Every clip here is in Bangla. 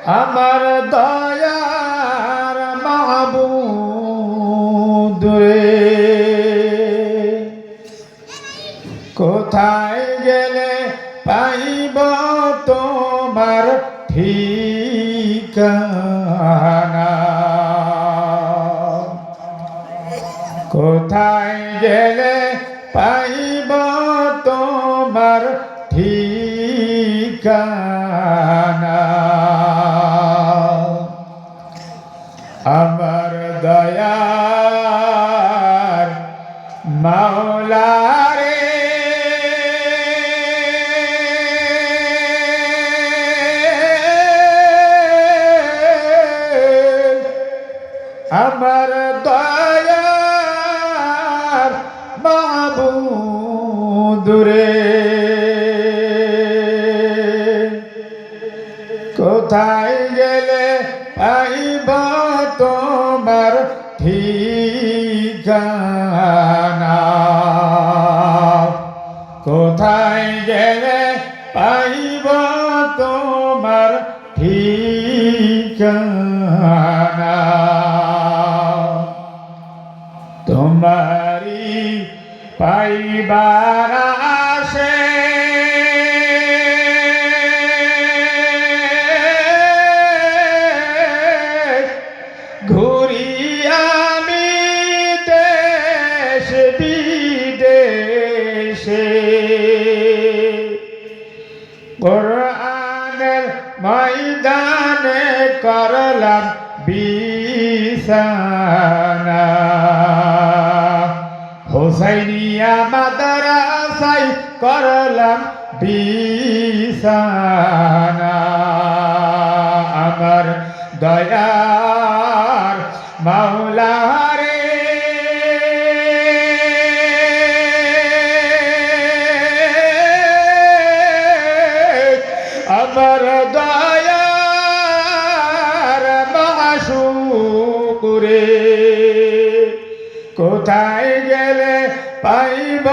আমার দয়ার মাহবুব রে কোথায় গেলে পাইব তোমার ঠিকানা কোথায় গেলে পাইব তোমার ঠিকানা আমার দয়ার মাওলা রে আমার দয়ার মাহবুব রে কোথায় গেলে পাইব তোমার ঠিকানা কোথায় গেলে পাইব তোমার ঠিকানা তোমারি পাইবার আশে ঘুরি আমি দেশ বিদেশে কোরআনের ময়দানে করলাম বিছানা হুসাইনিয়া মাদ্রাসায় করলাম বিছানা আমার দয়ার মাওলা রে আমার দয়ার মাশউক রে কোথায় গেলে পাইব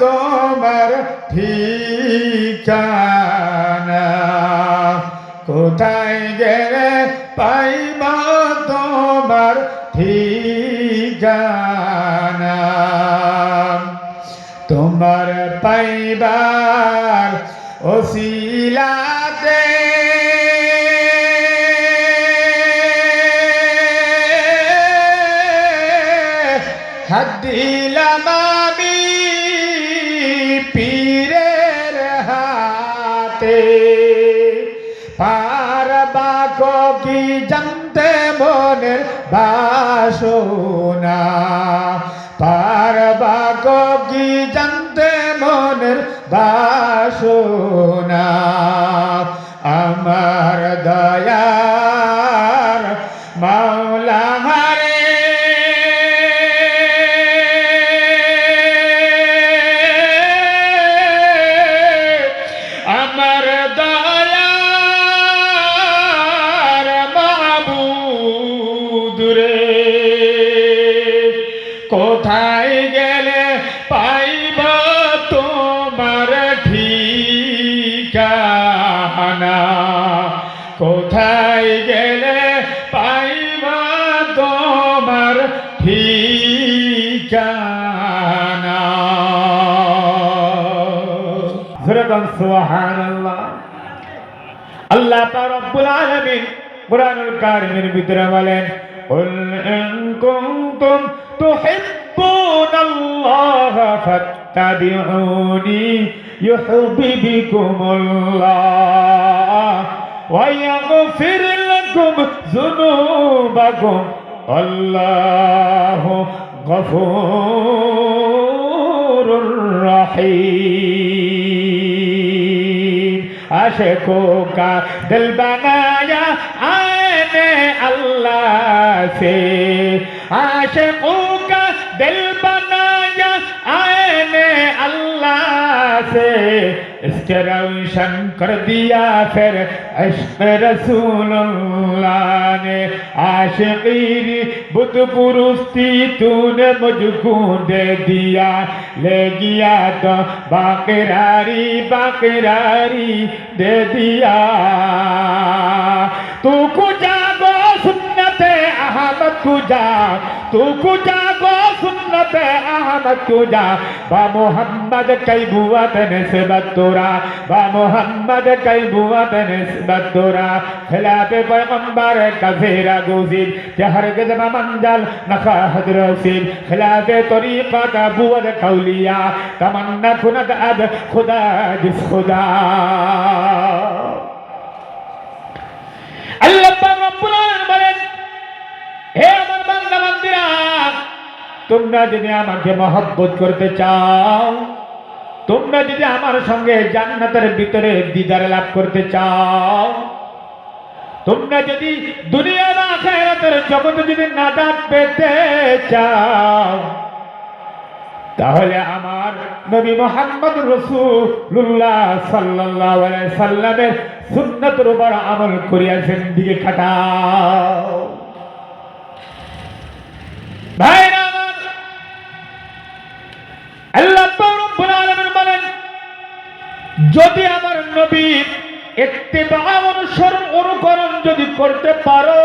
তোমার ঠিকানা কোথায় গেলে পাইব তোমার ঠিকানা তোমার পাইবার ওসিলাতে হাত দিলাম আমি পীরের হাতে পারবা কি জানতে মনের বাসনা পারবা কি জানতে মনের বাসনা আমার দয়ার মাওলা রে আমার দয়ার মাহবুব রে কোথায় গেলে পাইব তোমার ঠিকানা কোথায় গেলে পাইব তোমার ঠিকানা সুবহানাল্লাহ আল্লাহ পাক রব্বুল আলামিন কুরআনুল কারীমের ভিতরে বলেন কুল ইন কুনতুম তুহিব্বুনাল্লাহ ফাত্তাবিউনি ইউহিব্বুকুমুল্লাহ ওয়া ইয়াগফির লাকুম যুনুবাকুম আল্লাহু গফুরুর রহিম आशिकों का दिल बनाया आने अल्लाह से आशिकों का दिल बनाया आने अल्लाह से इसके रोशन कर दिया फिर इश्क़ रसूलुल्लाह ने आशिक़ी बुत पुरुस्ती तूने मुझको दे दिया ले गया तो बाक़रारी बाक़रारी दे दिया तू कुजा गो सुन्नते अहमद कुजा, तू कुजा गो सुन्नते अहमद कुजा, बा मोहम्मद कई बुआत निस्बत तोरा, बा मोहम्मद कई बुआत निस्बत तोरा, खिलाफे पैगंबर कसेरा गुज़िर, के हरगिज़ मंजल नखा हदरसीर, खिलाफे तरीक़त बुअद कौलिया, तमन्ना कुनद अब खुदा जिस खुदा। আল্লাহ পাক রব্বুল আলামিন বলেন, হে আমার বান্দা বান্দীরা, তোমরা যদি আমাকে মহব্বত করতে চাও, তোমরা যদি আমার সঙ্গে জান্নাতের ভিতরে দিদার লাভ করতে চাও, তোমরা যদি দুনিয়া বা আখিরাতের জগতে যদি নাজাত পেতে চাও, তাহলে আমার নবী মুহাম্মদ রাসূলুল্লাহ সাল্লাল্লাহু আলাইহি সাল্লামের সুন্নাতের উপর আমল করিয়া জিন্দেগি কাটাও। ভাইরা আমার, আল্লাহ পাক রব্বুল আলামিন বলেন, যদি আমার নবীর ইত্তিবা অনুকরণ যদি করতে পারো,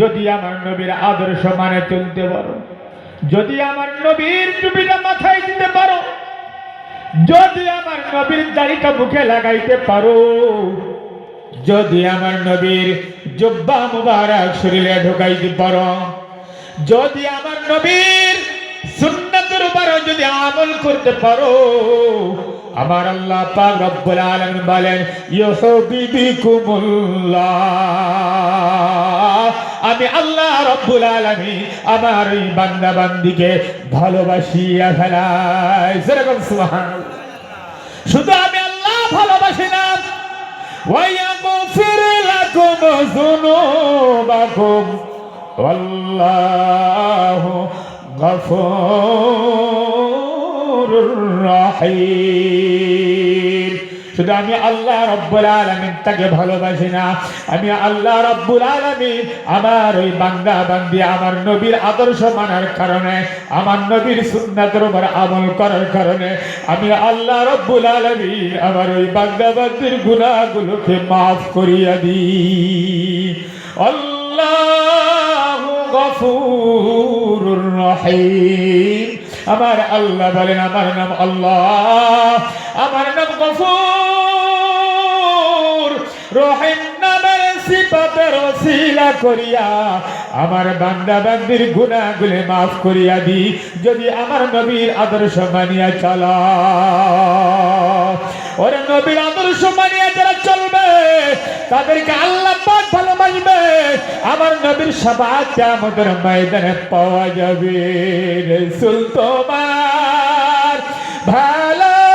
যদি আমার নবীর আদর্শ মানে চলতে পারো, যদি আমার নবীর টুপিটা মাথায় দিতে পারো, যদি আমার নবীর দাড়িটা মুখে লাগাইতে পারো, যদি আমার নবীর জুব্বা মুবারক শরীরে ঢোকাইতে পারো, যদি আমার নবীর সুন্নাতের উপর যদি আমল করতে পারো, আমার আল্লাহ পাক রব্বুল আলামিন বলেন, ইউহিব্বুকুমুল্লাহ, আমি আল্লাহ রব্বুল আলামিন আমার এই বান্দা বান্দীকে ভালোবাসিয়া ফেলাই। যেরকম সুবহানাল্লাহ, শুধু আমি আল্লাহ ভালোবাসি না, ওয়া ইয়াগফির লাকুম যুনুবাকুম ওয়াল্লাহু গফুরুর রহিম। শুধু আমি আল্লাহ রব্বুল আলামিন তাকে ভালোবাসি না, আমি আল্লাহ রব্বুল আলামিন আমার ওই বান্দা বান্দী আমার নবীর আদর্শ মানার কারণে, আমার নবীর সুন্নাতের উপর আমল করার কারণে আমি আল্লাহ রব্বুল আলামিন আমার ওই বান্দা বান্দীর গুনাহগুলোকে মাফ করিয়া দিই। আল্লাহু গফুরুর রহিম। আমার আল্লাহ বলেন, আমার নাম আল্লাহ, আমার নাম গফুর রহিম নামের সিফাতের ওসিলা করিয়া আমার বান্দা বান্দির গুনাহগুলো মাফ করিয়া দি, যদি আমার নবীর আদর্শ মানিয়া চলা। ওরে নবীর আদর্শ মানিয়া যারা চলবে তাদেরকে আল্লাহ পাক ভালোবাসবে, আমার নবীর শাফাআত কিয়ামতের ময়দানে পাওয়া যাবে। রাসূল তোমার ভালোবাসি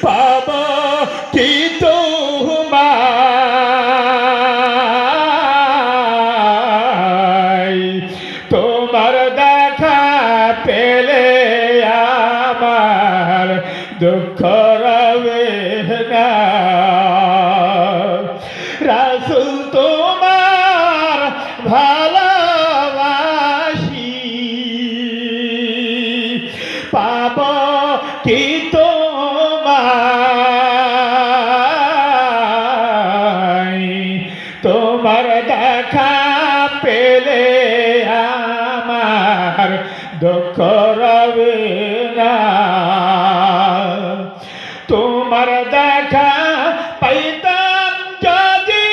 পাব কি তোমায়, তোমার দেখা পেলে আমার দুঃখ রবে না। রাসূল তোমার ভালোবাসি পাব কি তোমায়, তোমার দেখা পেলে আমার দুঃখ রবে না। তোমার দেখা পাইতাম যদি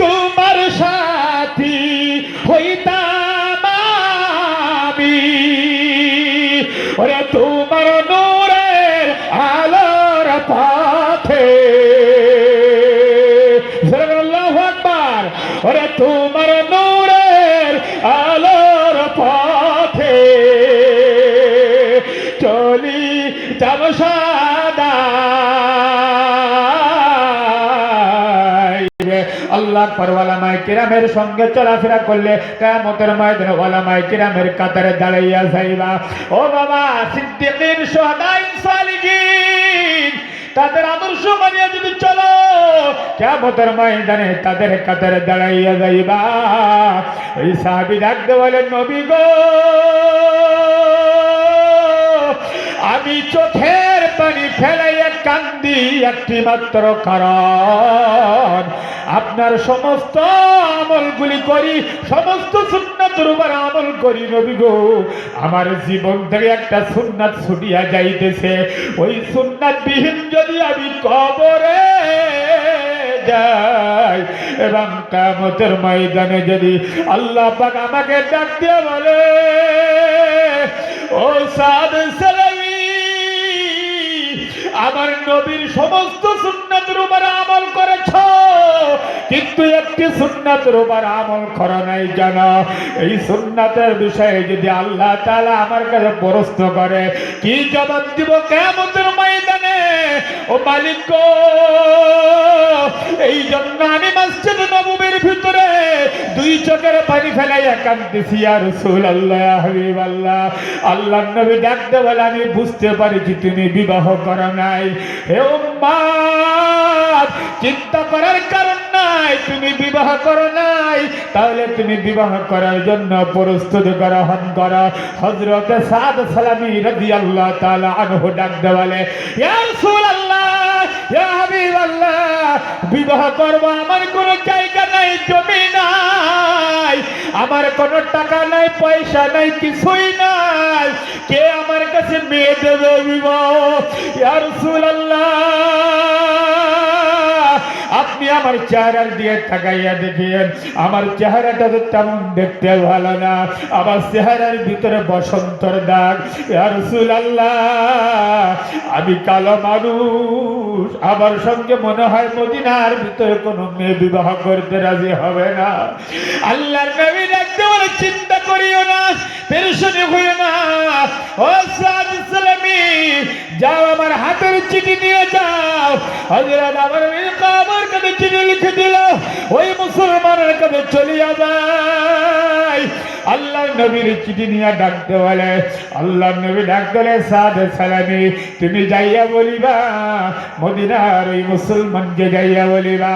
তোমার সাথী হইতাম আমি, ওরে তোমার নূরের আলোর পথে, আল্লাহু আকবার, ওরে তোমার নূরের আলোর পথে চলি যাব সদা। আল্লাহ পাক ওলামায়ে কিরামের সঙ্গে চলাফেরা করলে কিয়ামতের ময়দানে ওলামায়ে কিরামের কাতারে দাঁড়াইয়া যাইবা। ও বাবা, সিদ্দিকিন, শুহাদা, সালিহিন তাদের আদর্শ আদর্শ মানিয়া যদি চলো, কিয়ামতের ময়দানে তাদের কাতারে দাঁড়াইয়া যাইবা। এই সাহাবী ডাকতে বলেন, নবী গো, আমি চোখের পানি ফেলাইয়া কান্দি একটি মাত্র কারণ, আপনার সমস্ত আমলগুলি করি, সমস্ত সুন্নাতের উপর আমল করি নবী গো, আমার জীবন থেকে একটা সুন্নাত ছুটিয়া যাইতেছে। ওই সুন্নাত বিহীন যদি আমি কবরে যাই এবং কিয়ামতের ময়দানে যদি আল্লাহ পাক আমাকে ডাক দিয়ে বলে, ও সাদ সালামি, আমার নবীর সমস্ত সুন্নাতের উপর আমল করেছ, কিন্তু একটি সুন্নাতের উপর আমল করো নাই, জানো? এই সুন্নাতের বিষয়ে যদি আল্লাহ তাআলা আমার কাছে প্রশ্ন করে, কি জবাব দিব কিয়ামতের ময়দানে? ও মালিক গো, এই জন্য আমি মসজিদে নববীর ভিতরে দুই চোখের পানি ফেলাইয়া কাঁদতেছি, ইয়া রাসূলুল্লাহ, ইয়া হাবিবাল্লাহ। আল্লাহর নবী ডাকতে বলে, আমি বুঝতে পারছি তুমি বিবাহ করো নাই। হে উম্মত, চিন্তা করার কারণ নাই, তুমি বিবাহ করো নাই, তাহলে তুমি বিবাহ করার জন্য প্রস্তুত গ্রহণ করো। হযরত সাদ সালামী রাদিয়াল্লাহু তাআলা আনহু ডাকতে বলে, ইয়া রাসূলুল্লাহ, ইয়া হাবিবাল্লাহ, বিবাহ করব, আমার কোনো জায়গা নাই, জমি নাই, আমার কোনো টাকা নাই, পয়সা নাই, কিছুই নাই, কে আমার কাছে মেয়ে দেবে বিবাহ? ইয়া রাসূলুল্লাহ, আপনি আমার চেহারার দিয়ে তাকাইয়া দেখেন, আমার চেহারাটা তো তেমন দেখতে ভালো না, আমার চেহারার ভিতরে বসন্তর দাগ। ইয়া রাসূলুল্লাহ, আমি কালো মানুষ, আমার সঙ্গে মনে হয় মদিনার ভিতরে কোনো মেয়ে বিবাহ করতে রাজি হবে না। আল্লাহর নবী ডাকতে বলে, চিন্তা করিও না, পেরেশানি হইও না, ও সাদ সালামী, যাও আমার হাতের চিঠি নিয়ে যাও। হযরত আমার আমার কাছে চিঠি লিখে দিল, ওই মুসলমানের কাছে চলিয়া যায়। আল্লাহ নবীর চিঠি নিয়ে ডাকতে বলে, আল্লাহ নবী ডাকতে বলে, সাদ সালামী, তুমি যাইয়া বলিবা, মদিনার ওই মুসলমানকে যাইয়া বলিবা,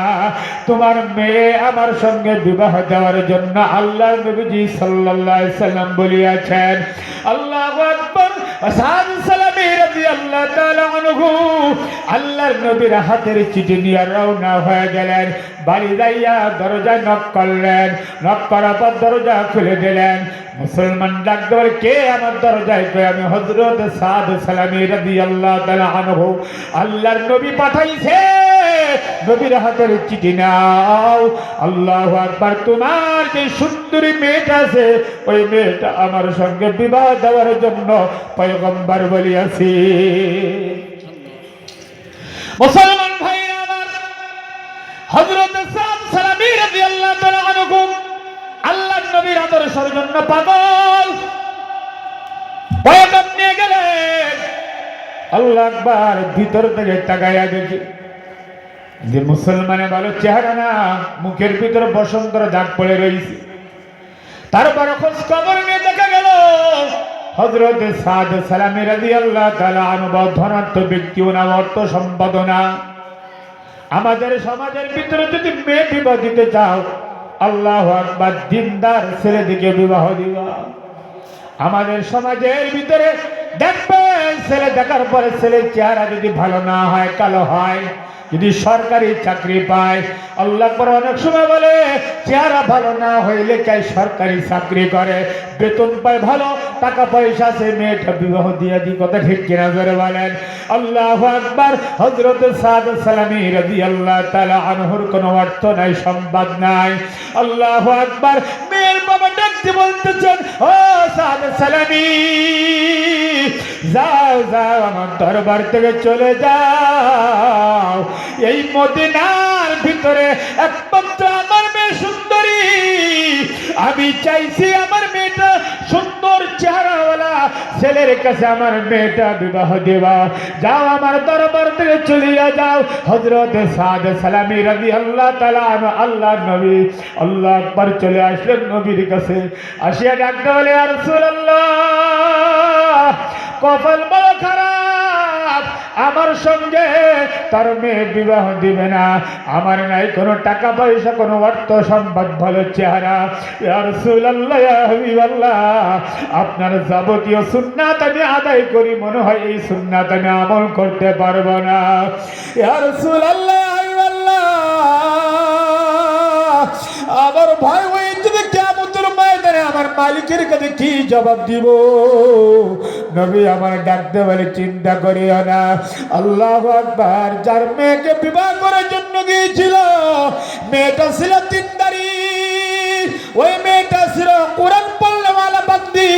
তোমার মেয়ে আমার সঙ্গে বিবাহ দেওয়ার জন্য আল্লাহ নবীজি সাল্লাল্লাহু আলাইহি সাল্লাম বলিয়াছেন। আল্লাহু আকবার। সাদ সালামী রাদিয়াল্লাহু তাআলা আনহু আল্লাহর নবীর হাতের চিঠি নিয়ে রওনা হয়ে গেলেন। বাড়ি যাইয়া দরজা নক করলেন, নক করার পর দরজা খুলে দিলেন। মুসলমান ডাকতে বলে, কে আমার দরজায়? কই, আমি হযরত সাদ সালামী রাদিয়াল্লাহু তাআলা আনহু, আল্লাহর নবী পাঠাইছে, নবীর হাতের চিঠি নাও। আল্লাহু আকবার। তোমার যে সুন্দরী মেয়েটা আছে, ওই মেয়েটা আমার সঙ্গে বিবাহ দেওয়ার জন্য পয়গম্বর বলিয়াছি। মুসলমান ভাইরা আমার, হযরত সাদ সালামী রাদিয়াল্লাহু তাআলা আনহু আল্লাহর নবীর আদর্শের জন্য পাগল, পয়গম্বর নিয়ে গেলেন। আল্লাহু আকবার। ভিতর থেকে তাকাইয়া দেখি যে মুসলমানের ভালো চেহারা না, মুখের ভিতরে বসন্তর দাগ পড়ে রয়েছে। তারপর খোঁজ খবর নিয়ে দেখা গেল হযরত সাদ সালামী রাদিয়াল্লাহু তাআলা আনহু ধনাঢ্য ব্যক্তিও না, অর্থ সম্পদ না। আমাদের সমাজের ভিতরে যদি মেয়ে বিবাহ দিতে চাও, আল্লাহু আকবার, দিনদার ছেলে দিকে বিবাহ দিবা। আমাদের সমাজের ভিতরে দেখবেন, ছেলে দেখার পরে ছেলের চেহারা যদি ভালো না হয়, কালো হয়, যদি সরকারি চাকরি পায়, আল্লাহ পর অনেক সময় বলে চেহারা ভালো না হইলে কে সরকারি চাকরি করে, বেতন পায় ভালো, টাকা পয়সা আছে, মেয়েটা বিবাহ দিয়ে দি। কথা ঠিক কিনা করে বলেন? আল্লাহু আকবার। হযরত সাদ সালামী রাদিয়াল্লাহু তাআলা আনহুর কোনো অর্থ নাই, সম্পদ নাই। আল্লাহু আকবার। মেয়ের বাবা ডাকতে বলতেছেন, ও সাদ সালামী, যাও যাও, আমার দরবার থেকে চলে যাও। এই মদিনার ভিতরে একমাত্র আমার মেয়ে সুন্দরী, আমি চাইছি আমার মেয়েটা সুন্দর চেহারাওয়ালা ছেলের কাছে আমার মেয়েটা বিবাহ দেবা। যাও, আমার দরবার থেকে চলিয়া যাও। হযরত সাদ সালামী রাদিয়াল্লাহু তাআলা আনহু আল্লাহর নবী আল্লাহু আকবার চলে আসলেন নবীর কাছে। আসিয়া ডাকতে বলে, ইয়া রাসূলুল্লাহ, কপাল বড় খারাপ, আমার সঙ্গে তার মেয়ে বিবাহ দিবে না, আমার নাই কোনো টাকা পয়সা, কোনো অর্থ সম্পদ, ভালো চেহারা। ইয়া রাসূলুল্লাহ, ইয়া হাবিবাল্লাহ, আপনার যাবতীয় সুন্নাত আমি আদায় করি, মনে হয় এই সুন্নাত আমি আমল করতে পারবো না। ইয়া রাসূলুল্লাহ, আমার ভাই ওই যদি কিয়ামতের ময়দানে আমার মালিকের কাছে কি জবাব দিব? নবী আমার ডাকতে বলে, চিন্তা করিও না। আল্লাহু আকবার। যার মেয়েকে বিবাহ করার জন্য গিয়েছিল, মেয়েটা ছিল তিনদারি, ওই মেয়েটা ছিল কোরআন পড়নেওয়ালা বান্দি,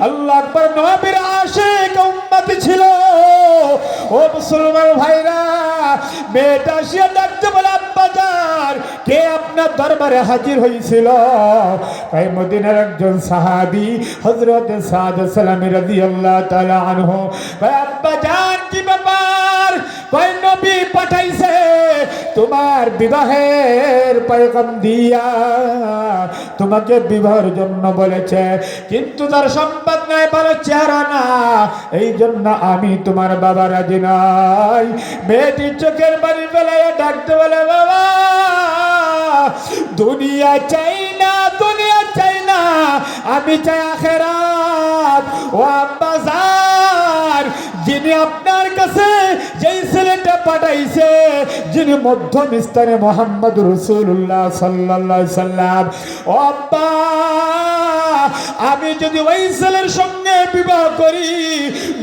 আল্লাহ আকবার, নবীর আশিক উম্মতি ছিল। ও মুসলমান ভাইরা, মেয়েটা সে ডাকতে বলে, আব্বাজান, কে আপনার দরবারে হাজির হয়েছিল? তাই মদিনার একজন সাহাবী হযরত সাদ সালামী রাদিয়াল্লাহু তাআলা আনহু। ভাই আব্বাজান, কি ব্যাপার? ভাই নবী পাঠাইছে তোমার বিবাহের পয়গাম দিয়া, তোমাকে বিবাহের জন্য বলেছে, কিন্তু তার সম্পদ নাই, ভালো চেহারা না, এই জন্য আমি তোমার বাবা রাজি নাই। মেয়েটি চোখের পানি ফেলাইয়া ডাকতে বলে, বাবা, দুনিয়া চাই না, দুনিয়া চাই না, আমি চাই আখিরাত। ও আব্বাজান, যিনি আপনার কাছে যেই ছেলেটা পাঠাইছে, যিনি মধ্যম স্থানে মুহাম্মদ রাসূলুল্লাহ সাল্লাল্লাহু আলাইহি সাল্লাম, ও আব্বা, আমি যদি ওই ছেলের সঙ্গে বিবাহ করি,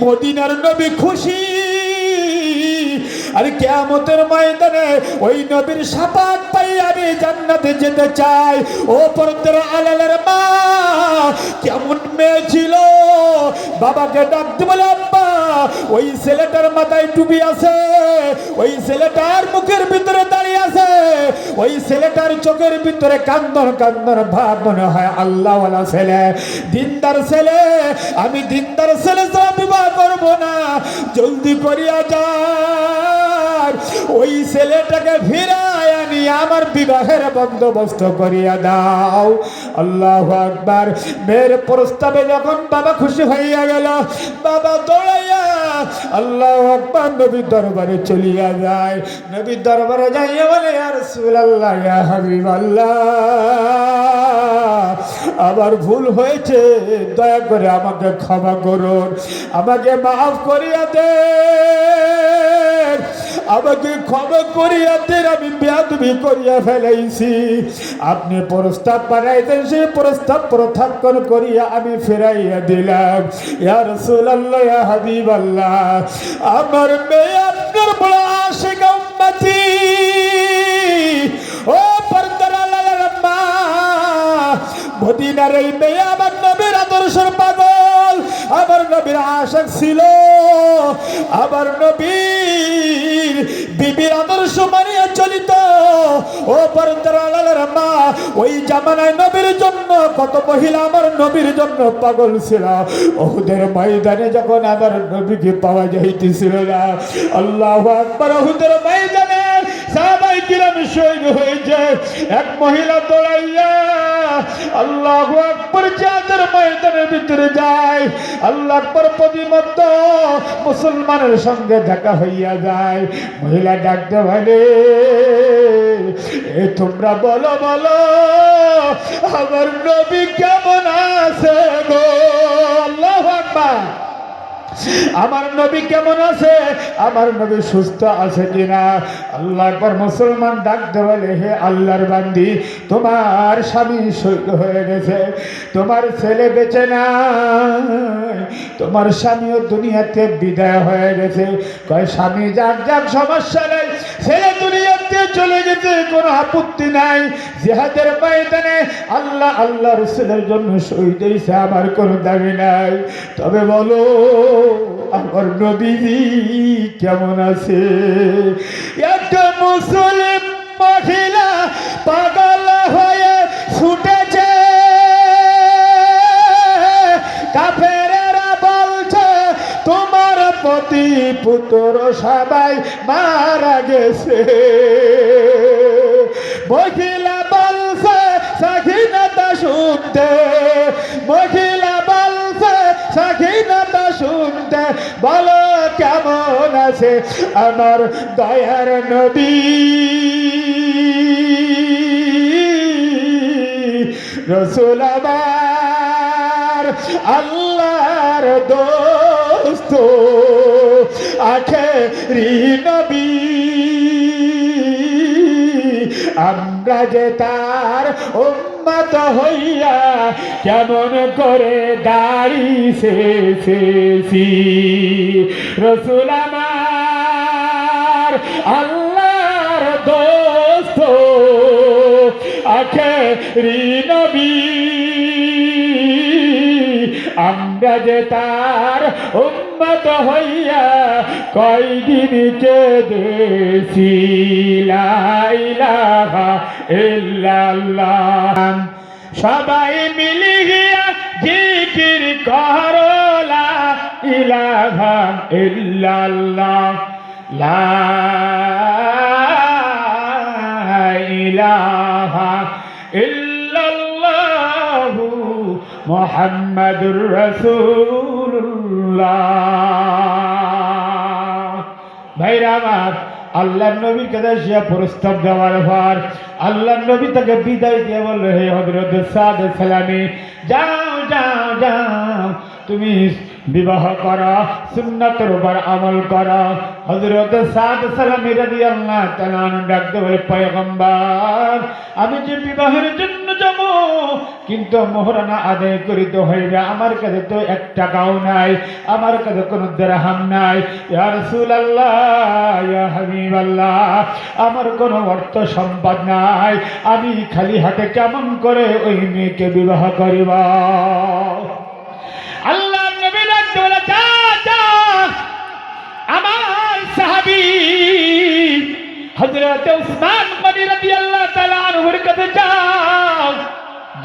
মদিনার নবী খুশি, আর কিয়ামতের ময়দানে ওই নবীর শাফাত পাই আমি জান্নাতে যেতে চাই। ও পর্দার আলালের মা, কেমন মেয়ে ছিল? বাবাকে ডাকতে বলে, আব্বা, ওই ছেলেটার মাথায় টুপি আছে, ওই ছেলেটার মুখের ভিতরে দাঁড়িয়ে আছে, ওই ছেলেটার চোখের ভিতরে কান্দন কান্দন ভাব, মনে হয় আল্লাহওয়ালা ছেলে, দিনদার ছেলে। আমি দিনদার ছেলে ছাড়া বিবাহ করবো না, জলদি করিয়া যা, ওই ছেলেটাকে ফিরায় আনি আমার বিবাহের বন্দোবস্ত করিয়া দাও। আল্লাহু আকবার। মেয়ের প্রস্তাবে যখন বাবা খুশি হইয়া গেল, বাবা দৌড়াইয়া আল্লাহু আকবার নবীর দরবারে চলিয়া যায়। নবীর দরবারে যাইয়া বলে, ইয়া রাসূলুল্লাহ, ইয়া হাবিবাল্লাহ, আমার ভুল হয়েছে, দয়া করে আমাকে ক্ষমা করুন, আমাকে মাফ করিয়া দেন, আমাকে ক্ষমা করিয়া দেন, আমি বেয়াদবি করিয়া ফেলাইছি। আপনি প্রস্তাব বানাইতেন, সেই প্রস্তাব প্রত্যাখ্যান করিয়া আমি ফেরাইয়া দিলাম। ইয়া রাসূলুল্লাহ, ইয়া হাবিবাল্লাহ, আমার মেয়ে আপনার বড় আশিক উম্মতি। ও পর্দার আলালের মা, মদিনার এই মেয়ে আমার নবীর আদর্শের পাগল, আমার নবীর আশিক ছিল, আমার নবীর বিবির আদর্শ মানিয়া চলিত। ও পর্দার আলালের মা, ওই জামানায় নবীর জন্য কত মহিলা আমার নবীর জন্য পাগল ছিল। উহুদের ময়দানে যখন আমার নবীকে পাওয়া যাইতেছিল না, আল্লাহু আকবার, উহুদের ময়দানে সাহাবায়ে কিরাম শহীদ হয়েছে। এক মহিলা দৌড়াইয়া আল্লাহু আকবার জিহাদের ময়দানের ভিতরে যায়, আল্লাহু আকবার, প্রতিমধ্য মুসলমানের সঙ্গে দেখা হইয়া যায়। মহিলা ডাকতে বলে, এ তোমরা বলো বলো, আমার নবী কেমন আছে গো? আল্লাহু আকবার। আমার নবী কেমন আছে? আমার নবী সুস্থ আছে কিনা? আল্লাহ আকবার। মুসলমান ডাকতে বলে, হে আল্লাহর বান্দি, তোমার স্বামী শহীদ হয়ে গেছে, তোমার ছেলে বেঁচে নাই, তোমার স্বামীও দুনিয়াতে বিদায় হয়ে গেছে। কয়, স্বামী যাক যাক, সমস্যা নেই, ছেলে দুনিয়াতে চলে গেছে, কোনো আপত্তি নাই, জিহাদের ময়দানে আল্লাহ আল্লাহ রাসূলের জন্য শহীদ হয়েছে, আমার কোনো দাবি নাই। তবে বলো, আমার নবীজি কেমন আছে? একটা মুসলিম মহিলা পাগল হয়ে ছুটেছে, কাফেরেরা বলছে তোমার পতি পুত্র সবাই মারা গেছে। মহিলা বলছে স্বাধীনতা শুনতে, মহিলা বলছে স্বাধীনতা শুনতে, বলো করেছে আমার দয়ার নবী রসুল আমার আল্লাহর দোস্ত আখেরি নবী আমরা যে তার উম্মত হইয়া কেমন করে দাঁড়িয়েছি রসুল আমার আল্লাহর দোস্ত আখেরি নবী আমরা যে তার উম্মত হইয়া কয়দিন কেঁদেছি লা ইলাহা ইল্লাল্লাহ সবাই মিলিয়া জিকির করো লা ইলাহা ইল্লাল্লাহ লা ইলাহা ইল্লাল্লাহু মুহাম্মাদুর রাসূলুল্লাহ ভাইরা আমার আল্লাহর নবীর কাছে এসে প্রস্তাব দেওয়ার পর আল্লাহর নবী তাকে বিদায় দিয়ে বলল হে হযরত সাদ সালামি যাও যাও যাও তুমি বিবাহ করা সুন্নাতের উপর আমল করা হযরত সাদ সালামি রাদিয়াল্লাহু তাআলা ডাকতে বলে পয়গম্বর আমি যে বিবাহের জন্য যাব কিন্তু মোহরানা আদায় করিতে হইবে আমার কাছে তো 1 টাকাও নাই আমার কাছে কোনো দিরহাম নাই ইয়া রাসূলুল্লাহ ইয়া হাবিবাল্লাহ আমার কোনো অর্থ সম্পদ নাই আমি খালি হাতে কেমন করে ওই মেয়েকে বিবাহ করিব আল্লাহ নবী ডাকতে বলে যা যা আমার সাহাবী হযরত উসমান গনি রাদিয়াল্লাহু তাআলা আনহুর কাছে যাও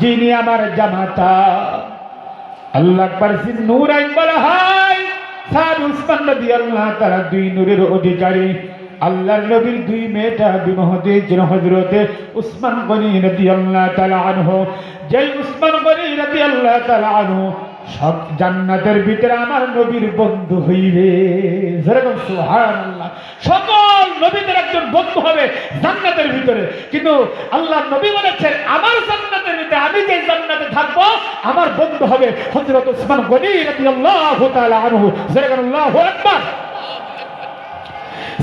যিনি আমার জামাতা আল্লাহ আকবার সিন নূরাইন বলা হয় সাদ উসমান রাদিয়াল্লাহু তাআলা 2 নূরের অধিকারী আল্লাহর নবীর 2 মেয়েটা বিবাহ দিয়েছেন হযরতে উসমান গনি রাদিয়াল্লাহু তাআলা আনহু যেই উসমান গনি রাদিয়াল্লাহু তাআলা আনহু সব জান্নাতের ভিতরে আমার নবীর বন্ধু হইবে যেরকম সুবহানাল্লাহ সকল নবীদের একজন বন্ধু হবে জান্নাতের ভিতরে কিন্তু আল্লাহর নবী বলেছেন আমার জান্নাতের ভিতরে আমি যে জান্নাতে থাকব আমার বন্ধু হবে হযরত উসমান গনি রাদিয়াল্লাহু তাআলা আনহু যেরকম আল্লাহু আকবার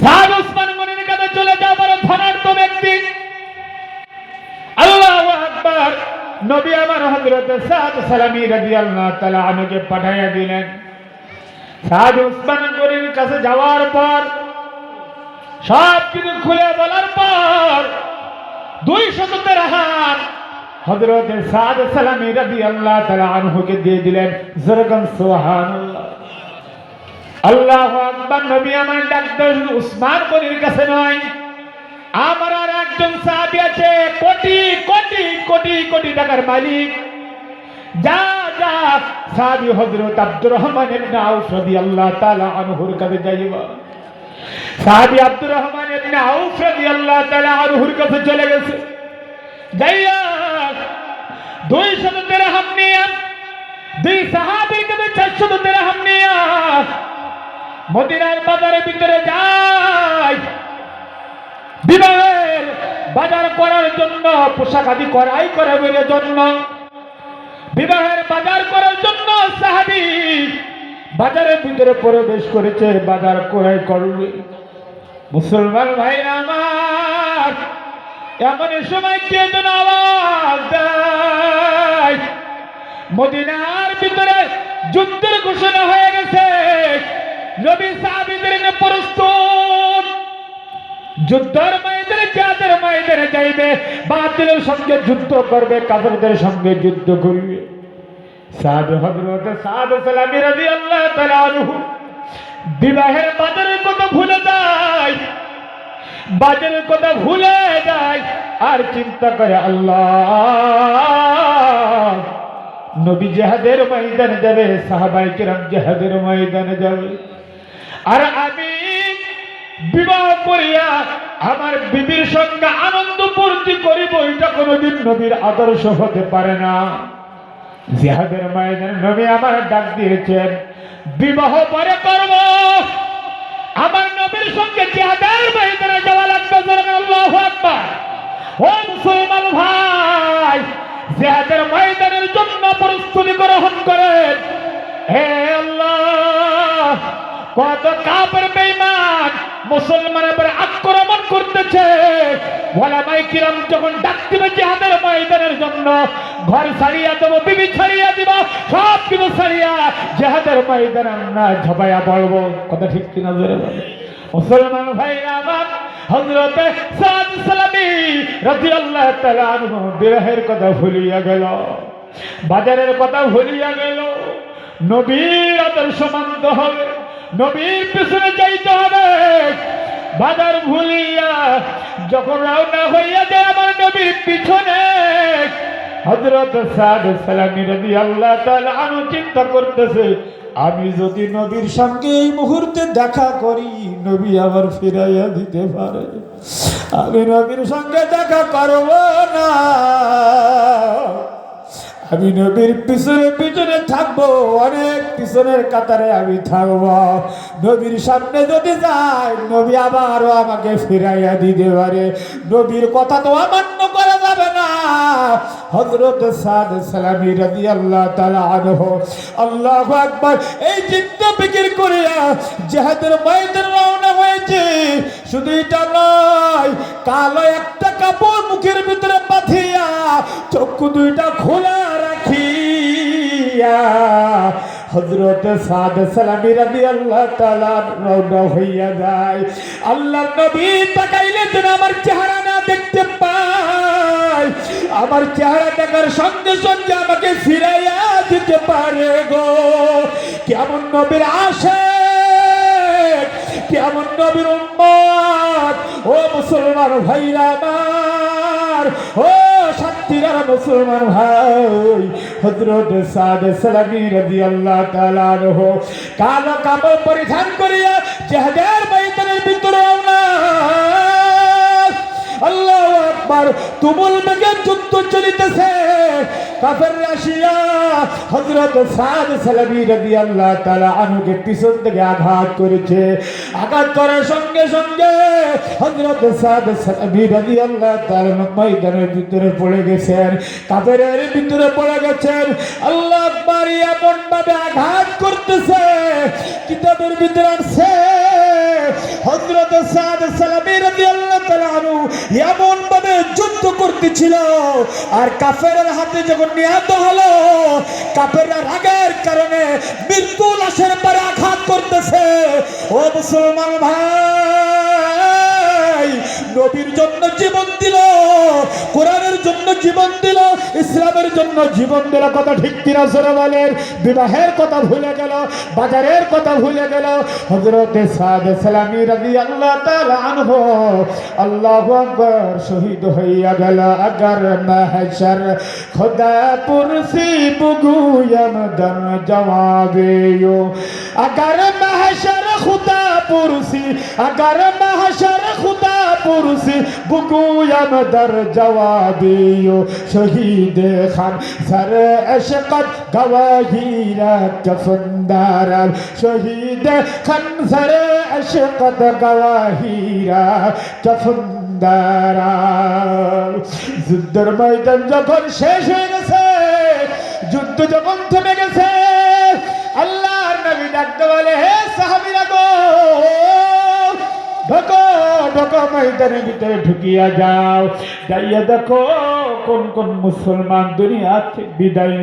সাদ উসমান গনির কাছে চলে যাওয়ার ধনাঢ্য ব্যক্তি আল্লাহু আকবার নবী আমার হযরত সাদ সালামি রাদিয়াল্লাহু তাআলা আনহুকে পাঠাইয়া দিলেন সাদ উসমান গনির কাছে যাওয়ার পর সব কিছু খুলে বলার পর 200 দিরহাম হযরত সাদ সালামি রাদিয়াল্লাহু তাআলা আনহুকে দিয়ে দিলেন যেরকম সুবহানাল্লাহ আল্লাহু আকবার নবী আমার ডাকতে উসমান গনির কাছে নয় আমার আর একজন সাহাবী আছে কোটি কোটি কোটি কোটি টাকার মালিক যা যা সাহাবী হযরত আব্দুর রহমান ইবনে আউফ রাদিয়াল্লাহু তাআলা আনহুর কাছে যাইবা সাহাবী আব্দুর রহমান ইবনে আউফ রাদিয়াল্লাহু তাআলা আনহুর কাছে চলে গেছে যাইয়া 200 দিরহাম নিয়ে 2 সাহাবীর কাছে 400 দিরহাম নিয়ে মদিনার বাজারের ভিতরে যায় বিবাহের বাজার করার জন্য পোশাক আদি ক্রয় করার জন্য বিবাহের বাজার করার জন্য সাহাবী বাজারের ভিতরে প্রবেশ করেছে বাজার ক্রয় করবে মুসলমান ভাইরা আমার এমন সময় কে যেন আওয়াজ দেয় মদিনার ভিতরে যুদ্ধের ঘোষণা হয়ে গেছে নবী সাহাবীদের নিয়ে প্রস্তুত যুদ্ধের ময়দানে জিহাদের ময়দানে যাইবে বাতিলের সঙ্গে যুদ্ধ করবে কাফেরদের সঙ্গে যুদ্ধ করবে সাহাবী হযরত সাদ সালামি রাদিয়াল্লাহু তাআলা আনহু বিবাহের বাজারের কথা ভুলে যায় বাজারের কথা ভুলে যায় আর চিন্তা করে আল্লাহ নবী জিহাদের ময়দানে যাবে সাহাবায়ে কিরাম জিহাদের ময়দানে যাবে আর আমি বিবাহ করিয়া আমার বিবির সঙ্গে আনন্দ ফুর্তি করিব এটা কোনোদিন নবীর আদর্শ হতে পারে না জিহাদের ময়দানে নবী আমার ডাক দিয়েছেন বিবাহ পরে করব আমার নবীর সঙ্গে জিহাদের ময়দানে যাওয়া লাগবে। আল্লাহু আকবার। ও মুসলমান ভাই, জিহাদের ময়দানের জন্য প্রস্তুতি গ্রহণ করেন। হে আল্লাহ, কত কাফের বেঈমান মুসলমানের উপরে আক্রমণ করতেছে। ওলামায়ে কিরাম যখন ডাক দিবে জিহাদের ময়দানের জন্য, ঘর ছাড়িয়া দেব, বিবি ছাড়িয়া দিব, সব কিছু ছাড়িয়া জিহাদের ময়দানে আমরা ঝাঁপাইয়া পড়বো। কথা ঠিক কিনা জোরে বলে। মুসলমান ভাইরা আমার, হযরতে সাদ সালামী রাদিয়াল্লাহু তাআলা আনহু বিরহের কথা ভুলিয়া গেল, বাজারের কথা ভুলিয়া গেল। নবীর আদর্শ মানতে হবে, নবীর পিছনে যাইতে হবে। বাজার ভুলিয়া যখন রওনা হইয়া যায় আমার নবীর পিছনে, হযরত সাদ সালামী রাদিয়াল্লাহু তাআলা আনহু চিন্তা করতেছে, আমি যদি নবীর সঙ্গে এই মুহূর্তে দেখা করি, নবী আবার ফিরাইয়া দিতে পারে। আমি নবীর সঙ্গে দেখা করব না, আমি নবীর পিছনে পিছনে থাকবো, অনেক পিছনের কাতারে আমি থাকবো। নবীর সামনে যদি যাই, নবী আবারও আমাকে ফিরাইয়া দিতে পারে। নবীর কথা তো অমান্য করা যাবে না। হযরত সাদ সালামী রাদিয়াল্লাহু তাআলা আনহু আল্লাহু আকবার এই চিন্তা ফিকির করিয়া জিহাদের ময়দানে রওনা হয়েছে। শুধু এটা নয়, কালো একটা কাপড় মুখের ভিতরে বাঁধিয়া চক্ষু দুইটা খোলা রাখিয়া হযরত সাদ সালামী রাদিয়াল্লাহু তাআলা রওনা হইয়া যায়। আল্লাহর নবী তাকাইলে যেন আমার চেহারা না দেখতে পায়, আমার চেহারা দেখার সঙ্গে সঙ্গে আমাকে ফিরাইয়া দিতে পারে গো। কেমন নবীর আশিক, কেমন নবীর উম্মত। ও মুসলমান ভাইরা আমার, ও শান্তির মুসলমান ভাই, হযরত সাদ সালামী রাদিয়াল্লাহু তাআলা আনহু কালো কাপড় পরিধান করিয়া জিহাদের ময়দানের ভিতরে রওনা। আল্লাহু আকবার। তুমুল বেগে যুদ্ধ চলিতেছে। কাফের রাশিয়া হযরত সাদ সালামী রাদিয়াল্লাহু তাআলা আনহুকে পিছন থেকে আঘাত করেছে। আঘাত করার সঙ্গে সঙ্গে হযরত সাদ সালামী রাদিয়াল্লাহু তাআলা ময়দানের ভিতরে পড়ে গেছেন, কাফেরের ভিতরে পড়ে গেছেন। আল্লাহু আকবার। এমন ভাবে আঘাত করতেছে, কিতাবের ভিতরে আছে হযরত সাদ সালামী রাদিয়াল্লাহু তাআলা আনহু এমন ভাবে যুদ্ধ করতেছিল, আর কাফেরের হাতে যখন নিহত হলো, কাফেররা রাগের কারণে মৃত্যু লাশের পরে আঘাত করতেছে। ও মুসলমান ভাই, নবীর জন্য জীবন দিল, কোরআনের জন্য জীবন দিল, ইসলামের জন্য জীবন দিল। কথা ঠিক কিনা জোরে বলেন। বিবাহের কথা ভুলে গেল, বাজারের কথা ভুলে গেল। হযরত সাদ সালামী রাদিয়াল্লাহু তাআলা আনহু আল্লাহু আকবার শহীদ হইয়া গেল। আগার মাহশর খুদা পুরসি বুগুয়াম দর জওয়াবেয়ো, আগার মাহশর খুদা পুরসি, আগার মাহশর খুদা পুরসি বুগুয়াম দর জওয়াবেয়ো, শহীদ খান সর ইশকত গওয়াহিরা কফনদার, শহীদ খান সর ইশকত গওয়াহিরা কফনদার। যুদ্ধের ময়দান যখন শেষ হয়ে গেছে, যুদ্ধ যখন থেমে গেছে, আল্লাহর নবী ডাকতে বলে, হে সাহাবীরা গো, ঢোকো ঢোকো, ময়দানের ভিতরে ঢুকিয়া যাও, যাইয়া দেখো কোন কোন মুসলমান দুনিয়া থেকে বিদায়